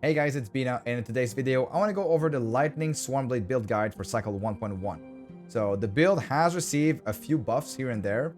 Hey guys, it's Bina, and in today's video, I want to go over the Lightning Swarmblade build guide for Cycle 1.1. So the build has received a few buffs here and there.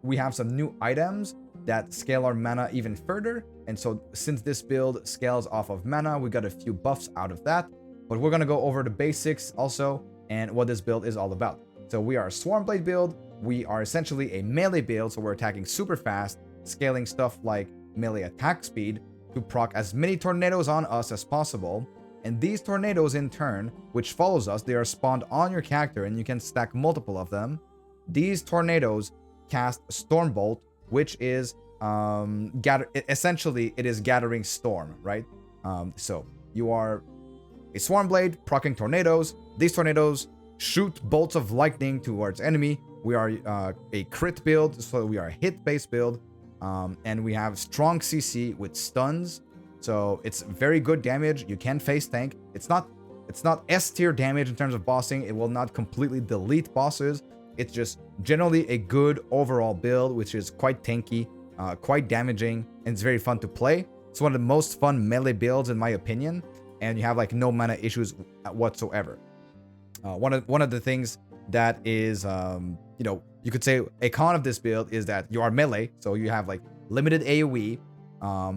We have some new items that scale our mana even further, and so since this build scales off of mana, we got a few buffs out of that. But we're going to go over the basics also, and what this build is all about. So we are a Swarmblade build. We are essentially a melee build, so we're attacking super fast, scaling stuff like melee attack speed, to proc as many tornadoes on us as possible, and these tornadoes in turn, which follows us, they are spawned on your character and you can stack multiple of them. These tornadoes cast Stormbolt, which is essentially it is gathering storm, right? So you are a Swarmblade proccing tornadoes. These tornadoes shoot bolts of lightning towards enemy. We are a crit build, so we are a hit-based build. And we have strong CC with stuns, so it's very good damage. You can face tank. It's not S tier damage in terms of bossing. It will not completely delete bosses. It's just generally a good overall build, which is quite tanky, quite damaging, and it's very fun to play. It's one of the most fun melee builds in my opinion, and you have like no mana issues whatsoever. One of the things that is you could say a con of this build is that you are melee, so you have like limited AoE.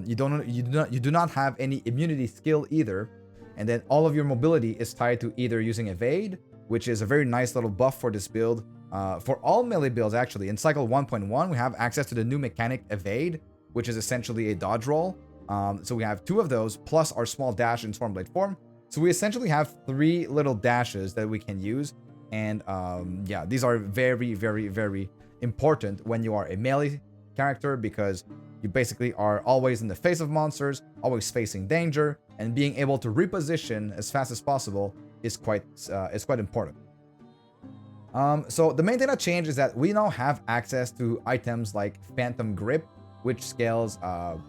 You do not have any immunity skill either, and then all of your mobility is tied to either using evade, which is a very nice little buff for this build. For all melee builds actually, in Cycle 1.1 we have access to the new mechanic evade, which is essentially a dodge roll. So we have 2 of those plus our small dash in Swarmblade form. So we essentially have 3 little dashes that we can use. And yeah, these are very, very, very important when you are a melee character, because you basically are always in the face of monsters, always facing danger, and being able to reposition as fast as possible is quite important. So the main thing that changed is that we now have access to items like Phantom Grip, which scales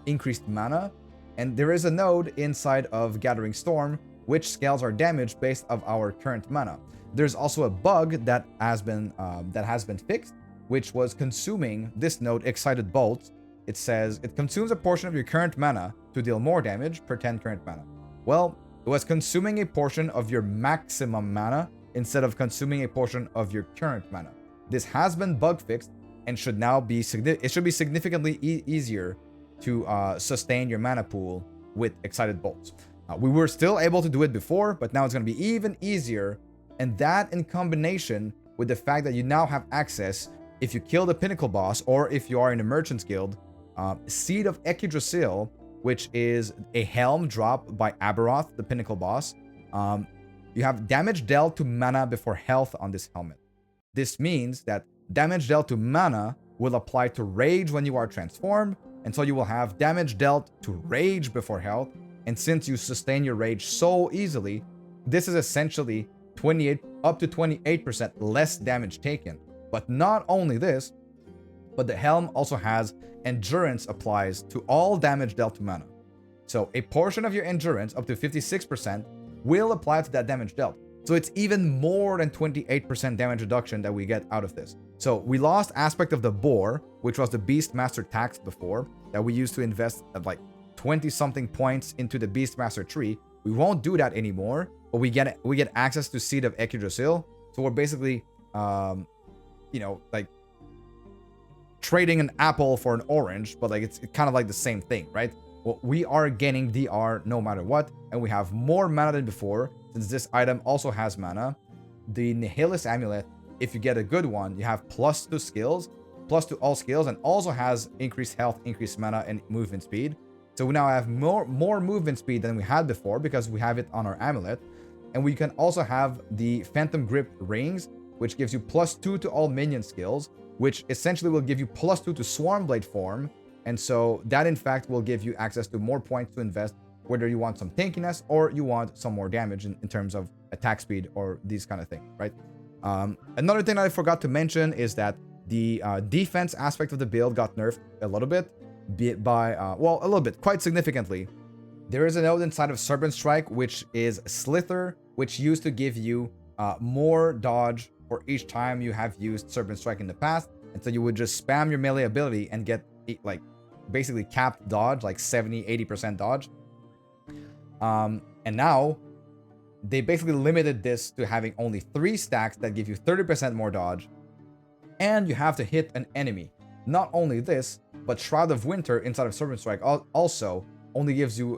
increased mana, and there is a node inside of Gathering Storm which scales our damage based of our current mana. There's also a bug that has been fixed, which was consuming this node Excited Bolt. It says it consumes a portion of your current mana to deal more damage per 10 current mana. Well, it was consuming a portion of your maximum mana instead of consuming a portion of your current mana. This has been bug fixed and should now be significantly easier to sustain your mana pool with Excited Bolts. We were still able to do it before, but now it's going to be even easier. And that in combination with the fact that you now have access, if you kill the Pinnacle boss or if you are in a Merchant's Guild, Seed of Yggdrasil, which is a helm drop by Aberoth, the Pinnacle boss. You have damage dealt to mana before health on this helmet. This means that damage dealt to mana will apply to rage when you are transformed, and so you will have damage dealt to rage before health. And since you sustain your rage so easily, this is essentially up to 28% less damage taken. But not only this, but the helm also has endurance applies to all damage dealt to mana. So a portion of your endurance, up to 56%, will apply to that damage dealt. So it's even more than 28% damage reduction that we get out of this. So we lost aspect of the boar, which was the Beastmaster tax before, that we used to invest at like 20-something points into the Beastmaster tree. We won't do that anymore, but we get access to Seed of Yggdrasil. So we're basically, like trading an apple for an orange, but like it's kind of like the same thing, right? Well, we are gaining DR no matter what, and we have more mana than before, since this item also has mana. The Nihilist Amulet, if you get a good one, you have plus to all skills, and also has increased health, increased mana, and movement speed. So we now have more movement speed than we had before because we have it on our amulet. And we can also have the Phantom Grip rings, which gives you +2 to all minion skills, which essentially will give you +2 to Swarmblade form. And so that in fact will give you access to more points to invest, whether you want some tankiness or you want some more damage in terms of attack speed or these kind of things, right? Another thing that I forgot to mention is that the defense aspect of the build got nerfed a little bit. Quite significantly. There is a node inside of Serpent Strike, which is Slither, which used to give you more dodge for each time you have used Serpent Strike in the past. And so you would just spam your melee ability and get like basically capped dodge, like 70-80% dodge. And now they basically limited this to having only 3 stacks that give you 30% more dodge, and you have to hit an enemy. Not only this, but Shroud of Winter inside of Serpent Strike also only gives you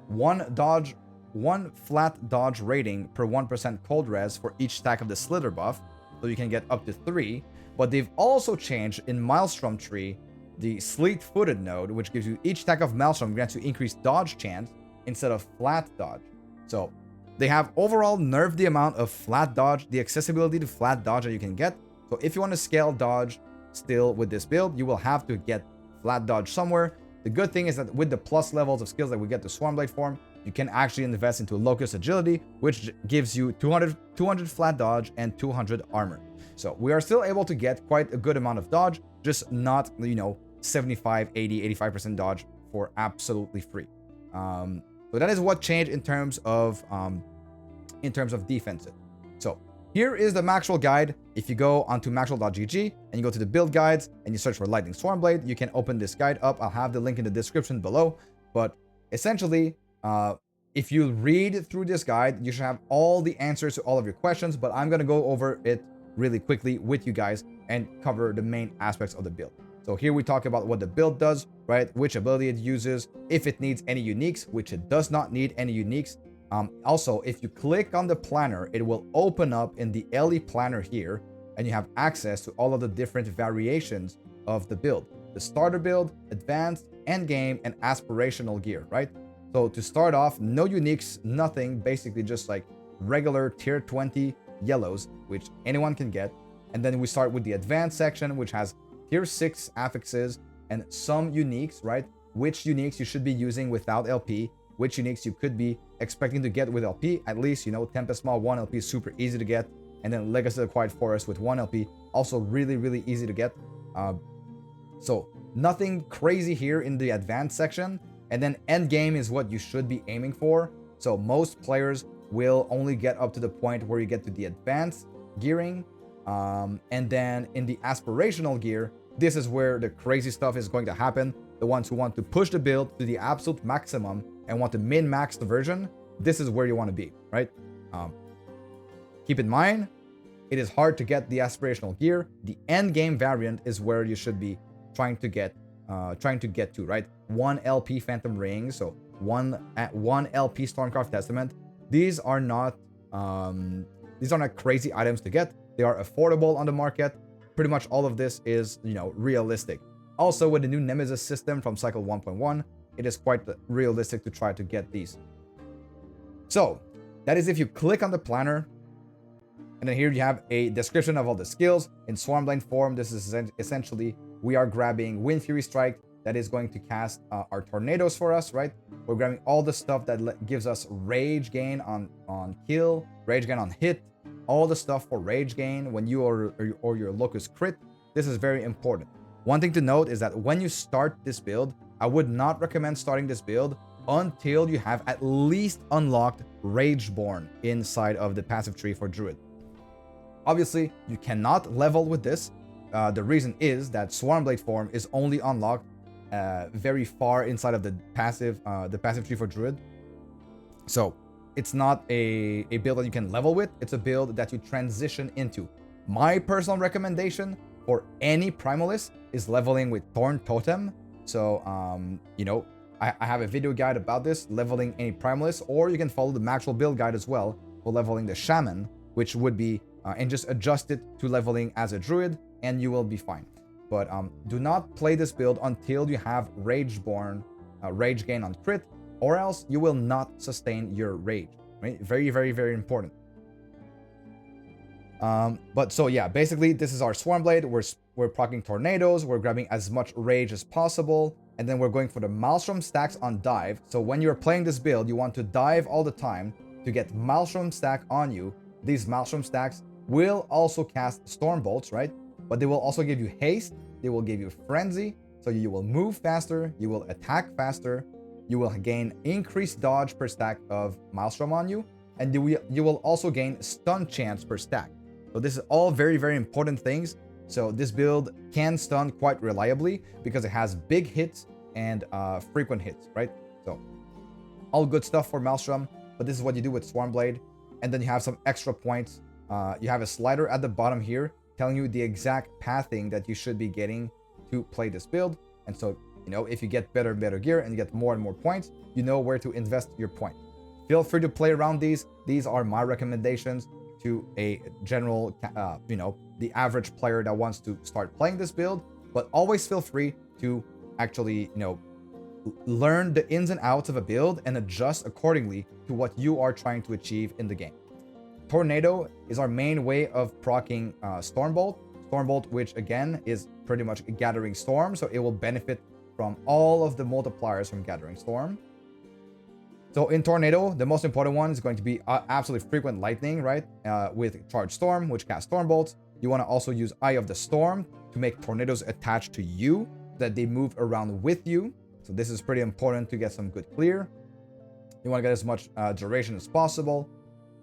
1 flat dodge rating per 1% cold res for each stack of the Slither buff, so you can get up to 3. But they've also changed in Maelstrom Tree the Sleet-Footed node, which gives you each stack of Maelstrom grants you increased dodge chance instead of flat dodge. So they have overall nerfed the amount of flat dodge, the accessibility to flat dodge that you can get. So if you want to scale dodge still with this build, you will have to get flat dodge somewhere. The good thing is that with the plus levels of skills that we get to Swarmblade form, you can actually invest into Locust Agility, which gives you 200 flat dodge and 200 armor. So we are still able to get quite a good amount of dodge, just not, 75, 80, 85% dodge for absolutely free. So that is what changed in terms of defensive. So here is the Maxroll guide. If you go onto maxroll.gg and you go to the build guides and you search for Lightning Swarmblade, you can open this guide up. I'll have the link in the description below. But essentially, if you read through this guide, you should have all the answers to all of your questions. But I'm going to go over it really quickly with you guys and cover the main aspects of the build. So here we talk about what the build does, right? Which ability it uses, if it needs any uniques, which it does not need any uniques. Also, if you click on the planner, it will open up in the LE planner here, and you have access to all of the different variations of the build. The starter build, advanced, endgame, and aspirational gear, right? So to start off, no uniques, nothing, basically just like regular tier 20 yellows, which anyone can get. And then we start with the advanced section, which has tier 6 affixes and some uniques, right? Which uniques you should be using without LP, which uniques you could be expecting to get with LP. At least, Tempest Maw 1 LP is super easy to get. And then Legacy of the Quiet Forest with 1 LP, also really, really easy to get. So nothing crazy here in the advanced section. And then endgame is what you should be aiming for. So most players will only get up to the point where you get to the advanced gearing. And then in the aspirational gear, this is where the crazy stuff is going to happen. The ones who want to push the build to the absolute maximum and want to min-max the version, this is where you want to be, right? Keep in mind, it is hard to get the aspirational gear. The end game variant is where you should be trying to get to, right? 1 LP Phantom Ring, so 1 LP Stormcraft Testament. These are not crazy items to get. They are affordable on the market. Pretty much all of this is, realistic. Also, with the new Nemesis system from Cycle 1.1, it is quite realistic to try to get these. So, that is if you click on the planner. And then here you have a description of all the skills. In Swarmblade form, this is essentially, we are grabbing Wind Fury Strike that is going to cast our tornadoes for us, right? We're grabbing all the stuff that gives us rage gain on kill, rage gain on hit, all the stuff for rage gain when you or your Locust crit. This is very important. One thing to note is that when you start this build, I would not recommend starting this build until you have at least unlocked Rageborn inside of the passive tree for Druid. Obviously, you cannot level with this. The reason is that Swarmblade form is only unlocked very far inside of the passive tree for Druid. So it's not a build that you can level with. It's a build that you transition into. My personal recommendation for any Primalist is leveling with Thorn Totem. So, I have a video guide about this, leveling any Primalist, or you can follow the Maxroll build guide as well for leveling the Shaman, which would be, and just adjust it to leveling as a Druid, and you will be fine. But do not play this build until you have Rageborn, rage gain on crit, or else you will not sustain your rage. Right? Very, very, very important. But so yeah, basically this is our Swarmblade. We're proccing tornadoes. We're grabbing as much rage as possible, and then we're going for the Maelstrom stacks on dive. So when you're playing this build, you want to dive all the time to get Maelstrom stack on you. These Maelstrom stacks will also cast Storm Bolts, right? But they will also give you haste. They will give you frenzy, so you will move faster. You will attack faster. You will gain increased dodge per stack of Maelstrom on you, and you will also gain stun chance per stack. So this is all very, very important things. So this build can stun quite reliably because it has big hits and frequent hits, right? So All good stuff for Maelstrom, but this is what you do with Swarmblade. And then you have some extra points. You have a slider at the bottom here telling you the exact pathing that you should be getting to play this build. And so, you know, if you get better and better gear and you get more and more points, you know where to invest your point. Feel free to play around these. These are my recommendations to a general, you know, the average player that wants to start playing this build. But always feel free to actually, you know, learn the ins and outs of a build and adjust accordingly to what you are trying to achieve in the game. Tornado is our main way of proccing Stormbolt. Stormbolt, which again is pretty much a Gathering Storm, so it will benefit from all of the multipliers from Gathering Storm. So in Tornado, the most important one is going to be absolutely frequent lightning, right? With Charge Storm, which casts Stormbolts. You want to also use Eye of the Storm to make tornadoes attached to you, that they move around with you. So this is pretty important to get some good clear. You want to get as much duration as possible.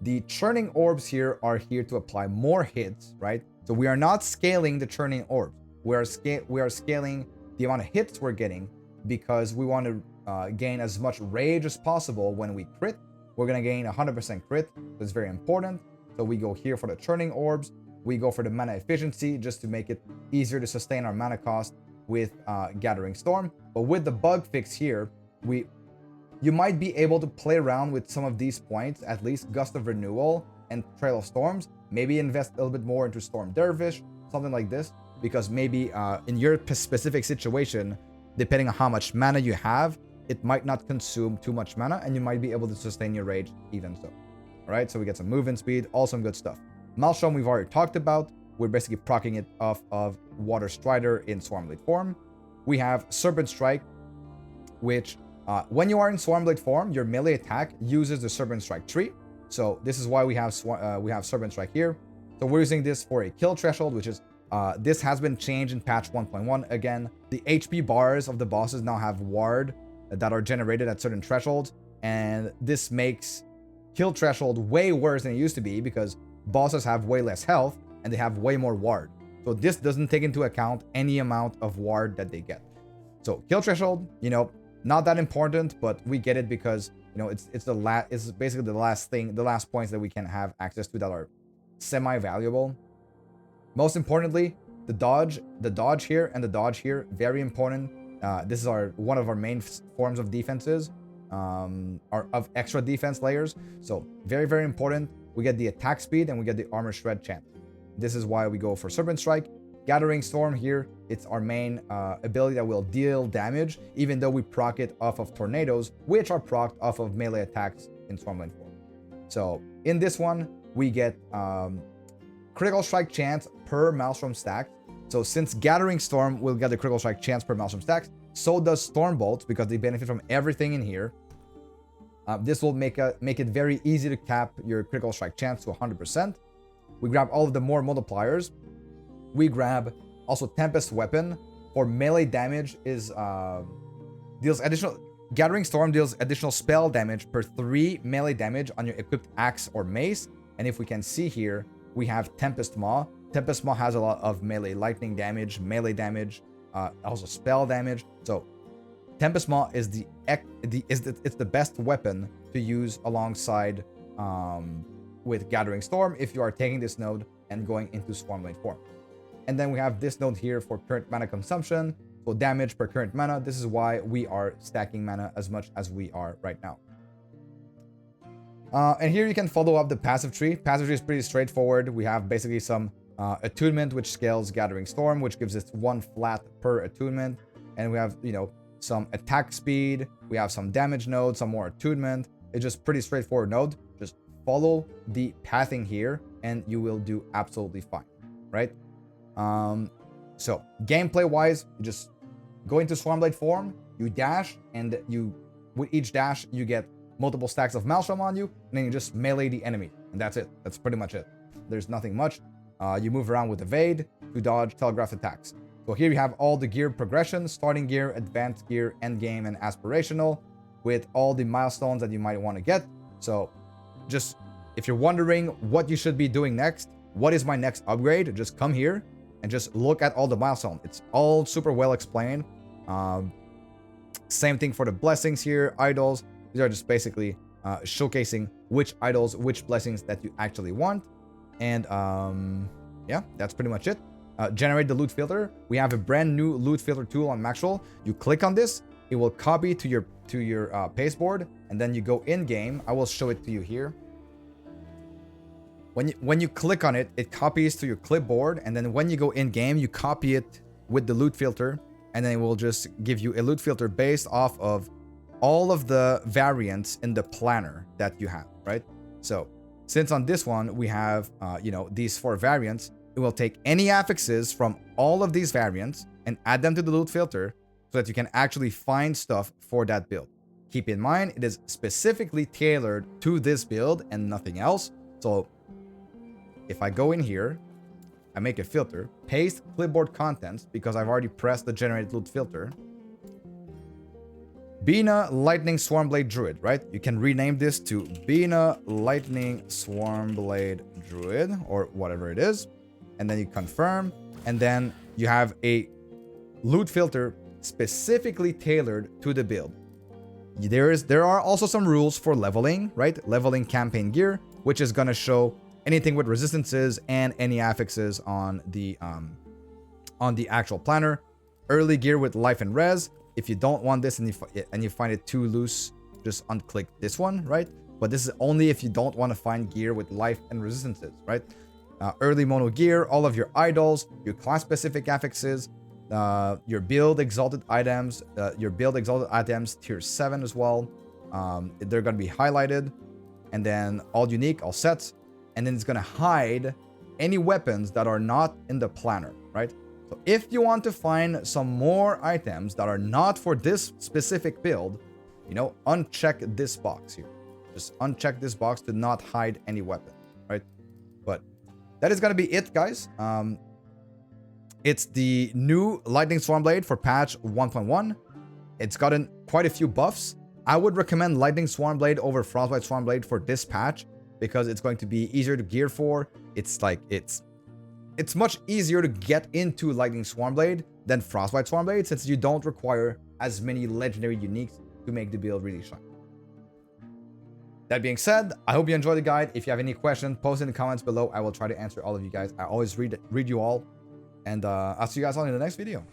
The churning orbs here are here to apply more hits, right? So we are not scaling the churning orbs. We are scaling the amount of hits we're getting because we want to gain as much rage as possible when we crit. We're going to gain 100% crit. That's very important. So we go here for the churning orbs. We go for the mana efficiency just to make it easier to sustain our mana cost with Gathering Storm. But with the bug fix here, you might be able to play around with some of these points, at least Gust of Renewal and Trail of Storms. Maybe invest a little bit more into Storm Dervish, something like this, because maybe in your specific situation, depending on how much mana you have, it might not consume too much mana and you might be able to sustain your rage even so. All right, so we get some movement speed, all some good stuff. Maelstrom we've already talked about. We're basically proccing it off of Water Strider in Swarmblade form. We have Serpent Strike, which when you are in Swarmblade form, your melee attack uses the Serpent Strike tree. So this is why we have Serpent Strike here. So we're using this for a kill threshold, which is this has been changed in patch 1.1. Again, the HP bars of the bosses now have ward that are generated at certain thresholds, and this makes kill threshold way worse than it used to be because bosses have way less health and they have way more ward. So this doesn't take into account any amount of ward that they get. So kill threshold, you know, not that important, but we get it because, you know, it's basically the last points that we can have access to that are semi-valuable. Most importantly, the dodge here and the dodge here, very important. This is one of our main forms of defenses, of extra defense layers. So very, very important. We get the attack speed and we get the armor shred chance. This is why we go for Serpent Strike. Gathering Storm here, it's our main ability that will deal damage, even though we proc it off of tornadoes, which are procced off of melee attacks in Swarmblade form. So in this one, we get critical strike chance per Maelstrom stack. So since Gathering Storm will get the critical strike chance per Maelstrom stacks, so does Stormbolt because they benefit from everything in here. This will make it very easy to cap your critical strike chance to 100%. We grab all of the more multipliers. We grab also Tempest Weapon for melee damage deals additional. Gathering Storm deals additional spell damage per 3 melee damage on your equipped axe or mace. And if we can see here, we have Tempest Maw. Tempest Maw has a lot of melee lightning damage, melee damage, also spell damage. So Tempest Maw is it's the best weapon to use alongside with Gathering Storm if you are taking this node and going into Swarmblade form. And then we have this node here for current mana consumption, so damage per current mana. This is why we are stacking mana as much as we are right now. And here you can follow up the passive tree. Passive tree is pretty straightforward. We have basically some attunement, which scales Gathering Storm, which gives us 1 flat per attunement. And we have, you know, some attack speed. We have some damage node, some more attunement. It's just pretty straightforward node. Just follow the pathing here and you will do absolutely fine, right? So gameplay wise, you just go into Swarmblade form, you dash, and with each dash you get multiple stacks of Maelstrom on you, and then you just melee the enemy, and that's it. That's pretty much it. There's nothing much. You move around with evade to dodge telegraph attacks. So here you have all the gear progression: starting gear, advanced gear, end game, and aspirational, with all the milestones that you might want to get. So just if you're wondering what you should be doing next, what is my next upgrade, just come here and just look at all the milestones. It's all super well explained. Same thing for the blessings here, idols. These are just basically showcasing which idols, which blessings that you actually want. And yeah, that's pretty much it. Generate the loot filter. We have a brand new loot filter tool on Maxroll. You click on this, it will copy to your pasteboard, and then you go in game. I will show it to you here. When you click on it, it copies to your clipboard, and then when you go in game, you copy it with the loot filter, and then it will just give you a loot filter based off of all of the variants in the planner that you have, right? So since on this one we have these 4 variants, it will take any affixes from all of these variants and add them to the loot filter so that you can actually find stuff for that build. Keep in mind, it is specifically tailored to this build and nothing else. So if I go in here, I make a filter, paste clipboard contents because I've already pressed the generate loot filter. Bina Lightning Swarmblade Druid, right? You can rename this to Bina Lightning Swarmblade Druid or whatever it is. And then you confirm, and then you have a loot filter specifically tailored to the build. There are also some rules for leveling, right? Leveling campaign gear, which is going to show anything with resistances and any affixes on the actual planner. Early gear with life and res. If you don't want this and you find it too loose, just unclick this one, right? But this is only if you don't want to find gear with life and resistances, right? Early mono gear, all of your idols, your class specific affixes, your build exalted items, tier 7 as well. They're going to be highlighted, and then all unique, all sets, and then it's going to hide any weapons that are not in the planner, right? So if you want to find some more items that are not for this specific build, uncheck this box here. Just uncheck this box to not hide any weapon, right? But that is going to be it, guys. It's the new Lightning Swarmblade for patch 1.1. It's gotten quite a few buffs. I would recommend Lightning Swarmblade over Frostbite Swarmblade for this patch because it's going to be easier to gear for. It's much easier to get into Lightning Swarmblade than Frostbite Swarmblade since you don't require as many legendary uniques to make the build really shine. That being said, I hope you enjoyed the guide. If you have any questions, post in the comments below. I will try to answer all of you guys. I always read you all. And I'll see you guys all in the next video.